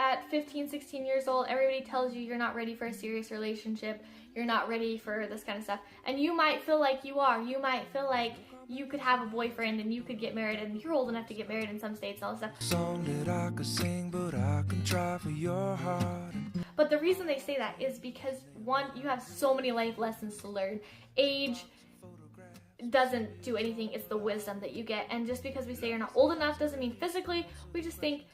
at 15, 16 years old, everybody tells you you're not ready for a serious relationship, you're not ready for this kind of stuff, and you might feel like you are. You might feel like you could have a boyfriend and you could get married, and you're old enough to get married in some states and all this stuff. Song that I could sing, but I can try for your heart. But the reason they say that is because, one, you have so many life lessons to learn. Age doesn't do anything, it's the wisdom that you get. And just because we say you're not old enough doesn't mean physically. We just think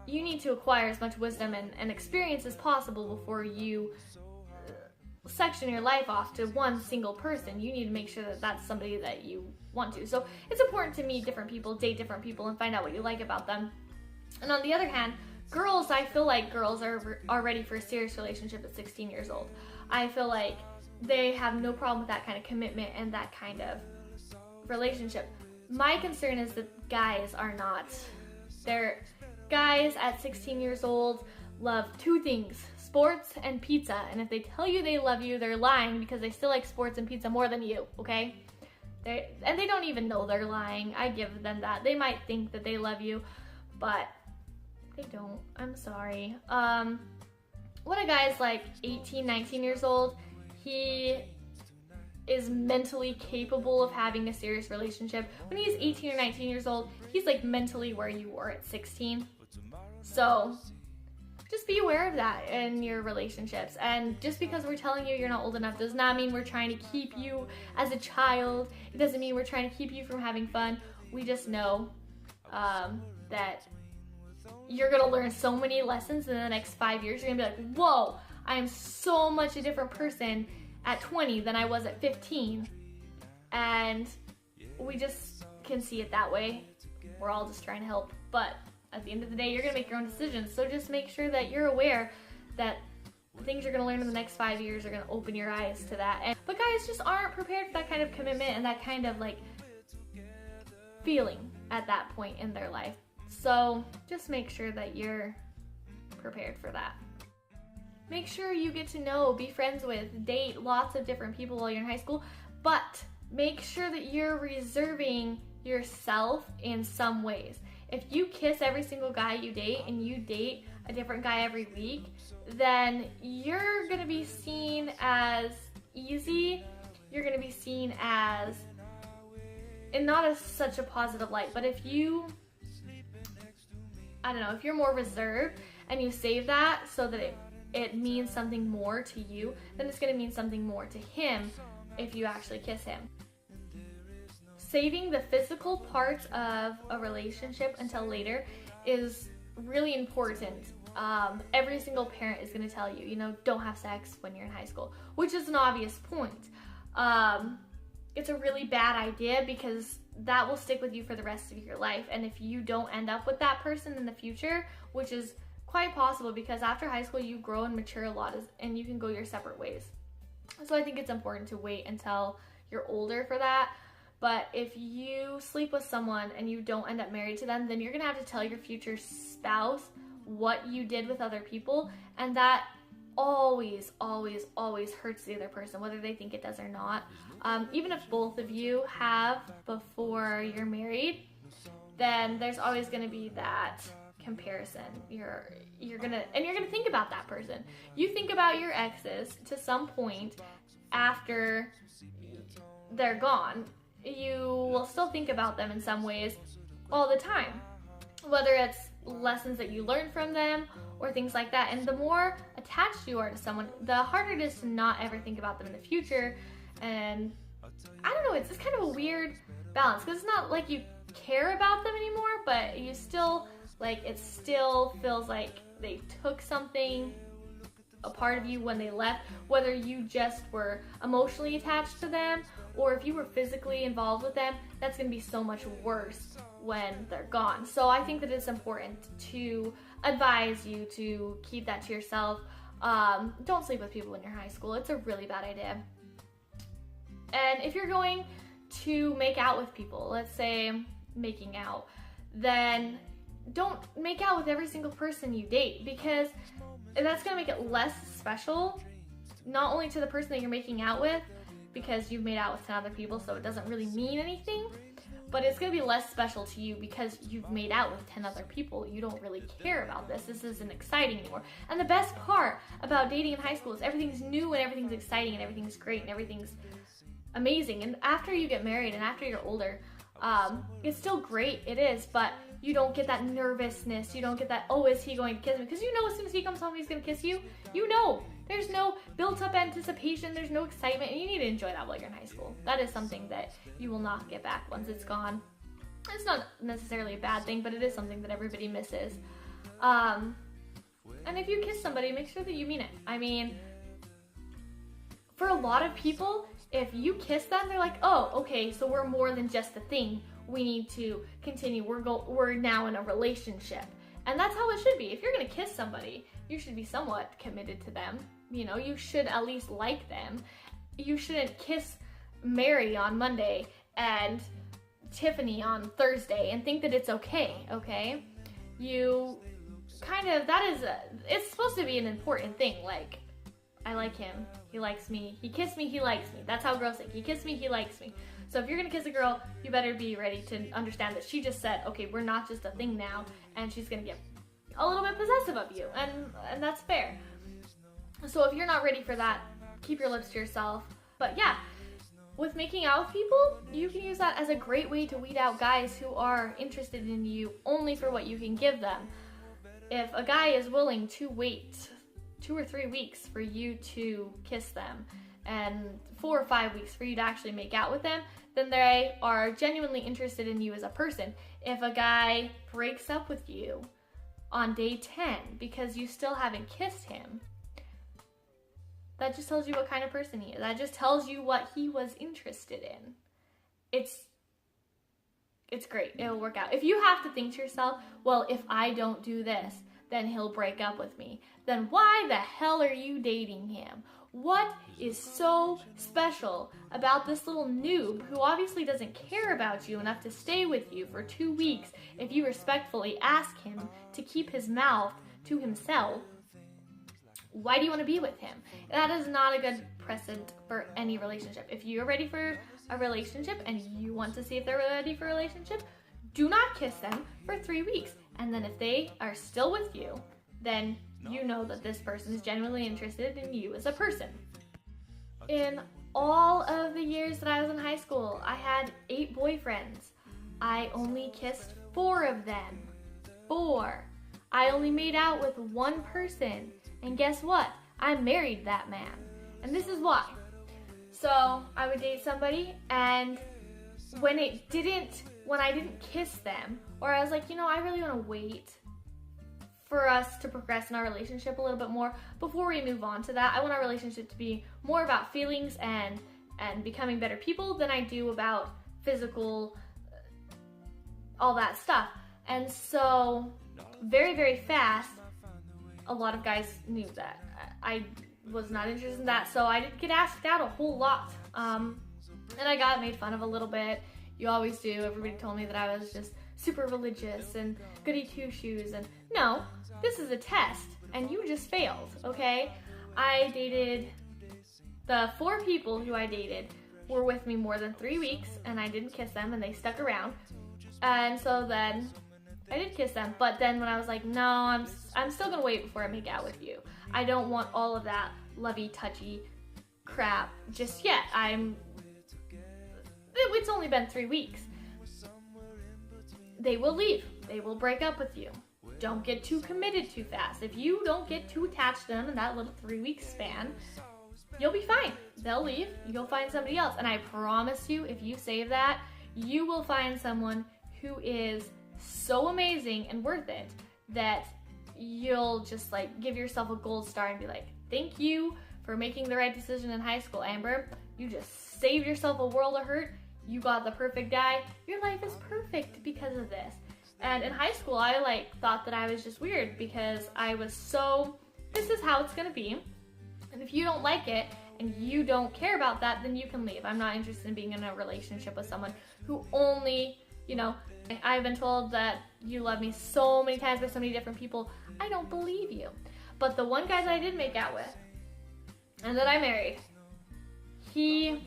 you need to acquire as much wisdom and experience as possible before you section your life off to one single person. You need to make sure that that's somebody that you want to. So it's important to meet different people, date different people, and find out what you like about them. And on the other hand, girls, I feel like girls are ready for a serious relationship at 16 years old. I feel like they have no problem with that kind of commitment and that kind of relationship. My concern is that guys are not. Guys at 16 years old love two things: sports and pizza. And if they tell you they love you, they're lying, because they still like sports and pizza more than you, okay? And they don't even know they're lying. I give them that. They might think that they love you, but they don't. I'm sorry. When a guy's like 18, 19 years old, he is mentally capable of having a serious relationship. When he's 18 or 19 years old, he's like mentally where you were at 16. So just be aware of that in your relationships. And just because we're telling you you're not old enough does not mean we're trying to keep you as a child. It doesn't mean we're trying to keep you from having fun. We just know that you're gonna learn so many lessons in the next 5 years. You're gonna be like, whoa, I am so much a different person at 20 than I was at 15. And we just can see it that way. We're all just trying to help. But at the end of the day, you're gonna make your own decisions. So just make sure that you're aware that the things you're gonna learn in the next 5 years are gonna open your eyes to that. But guys just aren't prepared for that kind of commitment and that kind of like feeling at that point in their life. So just make sure that you're prepared for that. Make sure you get to know, be friends with, date lots of different people while you're in high school, but make sure that you're reserving yourself in some ways. If you kiss every single guy you date and you date a different guy every week, then you're gonna be seen as easy. You're gonna be seen as, and not as such a positive light, but if you, I don't know, if you're more reserved and you save that so that it means something more to you, then it's gonna mean something more to him if you actually kiss him. Saving the physical parts of a relationship until later is really important. Every single parent is gonna tell you, you know, don't have sex when you're in high school, which is an obvious point. It's a really bad idea because that will stick with you for the rest of your life. And if you don't end up with that person in the future, which is quite possible because after high school you grow and mature a lot and you can go your separate ways. So I think it's important to wait until you're older for that. But if you sleep with someone and you don't end up married to them, then you're gonna have to tell your future spouse what you did with other people, and that always, always, always hurts the other person, whether they think it does or not. Even if both of you have before you're married, then there's always gonna be that comparison. You're gonna think about that person. You think about your exes to some point after they're gone. You will still think about them in some ways all the time, whether it's lessons that you learned from them or things like that. And the more attached you are to someone, the harder it is to not ever think about them in the future. And I don't know, it's just kind of a weird balance because it's not like you care about them anymore, but you still, like, it still feels like they took something, a part of you when they left, whether you just were emotionally attached to them or if you were physically involved with them. That's going to be so much worse when they're gone. So I think that it's important to advise you to keep that to yourself. Don't sleep with people when you're in high school. It's a really bad idea. And if you're going to make out with people, let's say making out, then don't make out with every single person you date, because that's going to make it less special, not only to the person that you're making out with, because you've made out with 10 other people, so it doesn't really mean anything, but it's going to be less special to you because you've made out with 10 other people. You don't really care about this. This isn't exciting anymore. And the best part about dating in high school is everything's new and everything's exciting and everything's great and everything's amazing. And after you get married and after you're older, it's still great, it is, but you don't get that nervousness. You don't get that, oh, is he going to kiss me? Because you know as soon as he comes home he's going to kiss you. You know. There's no built-up anticipation. There's no excitement. And you need to enjoy that while you're in high school. That is something that you will not get back once it's gone. It's not necessarily a bad thing, but it is something that everybody misses. And if you kiss somebody, make sure that you mean it. I mean, for a lot of people, if you kiss them, they're like, oh, okay, so we're more than just a thing. We need to continue. We're now in a relationship. And that's how it should be. If you're going to kiss somebody, you should be somewhat committed to them. You know, you should at least like them. You shouldn't kiss Mary on Monday and Tiffany on Thursday and think that it's okay, okay? You kind of, it's supposed to be an important thing. Like, I like him, he likes me, he kissed me, he likes me. That's how girls think. He kissed me, he likes me. So if you're gonna kiss a girl, you better be ready to understand that she just said, okay, we're not just a thing now, and she's gonna get a little bit possessive of you, and that's fair. So if you're not ready for that, keep your lips to yourself. But yeah, with making out with people, you can use that as a great way to weed out guys who are interested in you only for what you can give them. If a guy is willing to wait 2 or 3 weeks for you to kiss them, and 4 or 5 weeks for you to actually make out with them, then they are genuinely interested in you as a person. If a guy breaks up with you on day 10 because you still haven't kissed him, that just tells you what kind of person he is. That just tells you what he was interested in. It's great. It'll work out. If you have to think to yourself, well, if I don't do this, then he'll break up with me, then why the hell are you dating him? What is so special about this little noob who obviously doesn't care about you enough to stay with you for 2 weeks if you respectfully ask him to keep his mouth to himself? Why do you want to be with him? That is not a good precedent for any relationship. If you're ready for a relationship and you want to see if they're ready for a relationship, do not kiss them for 3 weeks. And then if they are still with you, then you know that this person is genuinely interested in you as a person. In all of the years that I was in high school, I had 8 boyfriends. I only kissed 4 of them. 4. I only made out with 1 person. And guess what? I married that man. And this is why. So I would date somebody, and when I didn't kiss them, or I was like, you know, I really want to wait for us to progress in our relationship a little bit more before we move on to that. I want our relationship to be more about feelings and becoming better people than I do about physical, all that stuff. And so very, very fast, a lot of guys knew that I was not interested in that, so I didn't get asked out a whole lot. And I got made fun of a little bit. You always do. Everybody told me that I was just super religious and goody two-shoes, and no, this is a test, and you just failed, okay? I dated, the 4 people who I dated were with me more than 3 weeks, and I didn't kiss them, and they stuck around, and so then I did kiss them. But then when I was like, no, I'm still gonna wait before I make out with you. I don't want all of that lovey-touchy crap just yet. It's only been 3 weeks. They will leave. They will break up with you. Don't get too committed too fast. If you don't get too attached to them in that little 3-week span, you'll be fine. They'll leave. You'll find somebody else. And I promise you, if you save that, you will find someone who is so amazing and worth it that you'll just like give yourself a gold star and be like, thank you for making the right decision in high school, Amber. You just saved yourself a world of hurt. You got the perfect guy. Your life is perfect because of this. And in high school, I thought that I was just weird because I was so, this is how it's gonna be. And if you don't like it and you don't care about that, then you can leave. I'm not interested in being in a relationship with someone who only, you know, I've been told that you love me so many times by so many different people. I don't believe you. But the one guy that I did make out with and that I married, he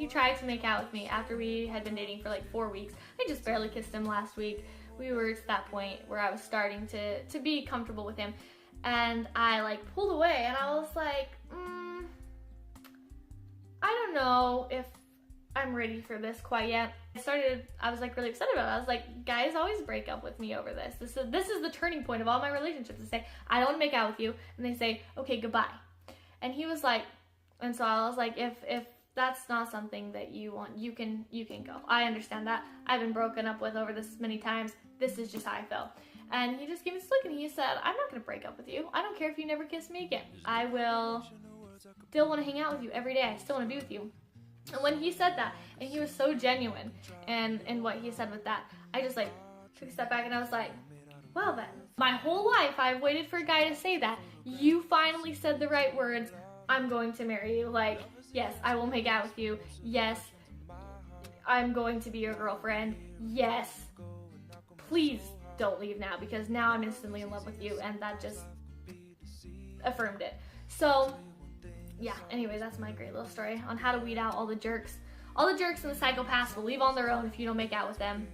He tried to make out with me after we had been dating for like 4 weeks. I just barely kissed him last week. We were to that point where I was starting to be comfortable with him. And I like pulled away and I was like, I don't know if I'm ready for this quite yet. I was like really excited about it. I was like, guys always break up with me over this. This is the turning point of all my relationships. They say, I don't want to make out with you. And they say, okay, goodbye. And he was like, and so I was like, if that's not something that you want, you can go. I understand that. I've been broken up with over this many times. This is just how I felt. And he just gave me this look and he said, I'm not going to break up with you. I don't care if you never kiss me again. I will still want to hang out with you every day. I still want to be with you. And when he said that, and he was so genuine and what he said with that, I just like took a step back and I was like, well then, my whole life I've waited for a guy to say that. You finally said the right words. I'm going to marry you. Like, yes, I will make out with you. Yes, I'm going to be your girlfriend. Yes, please don't leave now, because now I'm instantly in love with you, and that just affirmed it. So yeah, anyway, that's my great little story on how to weed out all the jerks. All the jerks and the psychopaths will leave on their own if you don't make out with them.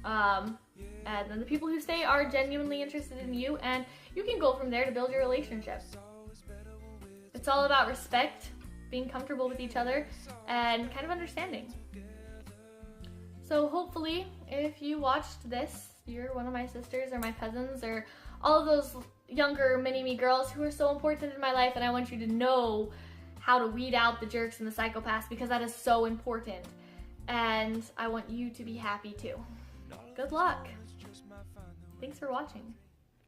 And then the people who stay are genuinely interested in you, and you can go from there to build your relationship. It's all about respect, being comfortable with each other, and kind of understanding. So hopefully, if you watched this, you're one of my sisters or my cousins or all of those younger mini-me girls who are so important in my life, and I want you to know how to weed out the jerks and the psychopaths, because that is so important. And I want you to be happy too. Good luck. Thanks for watching.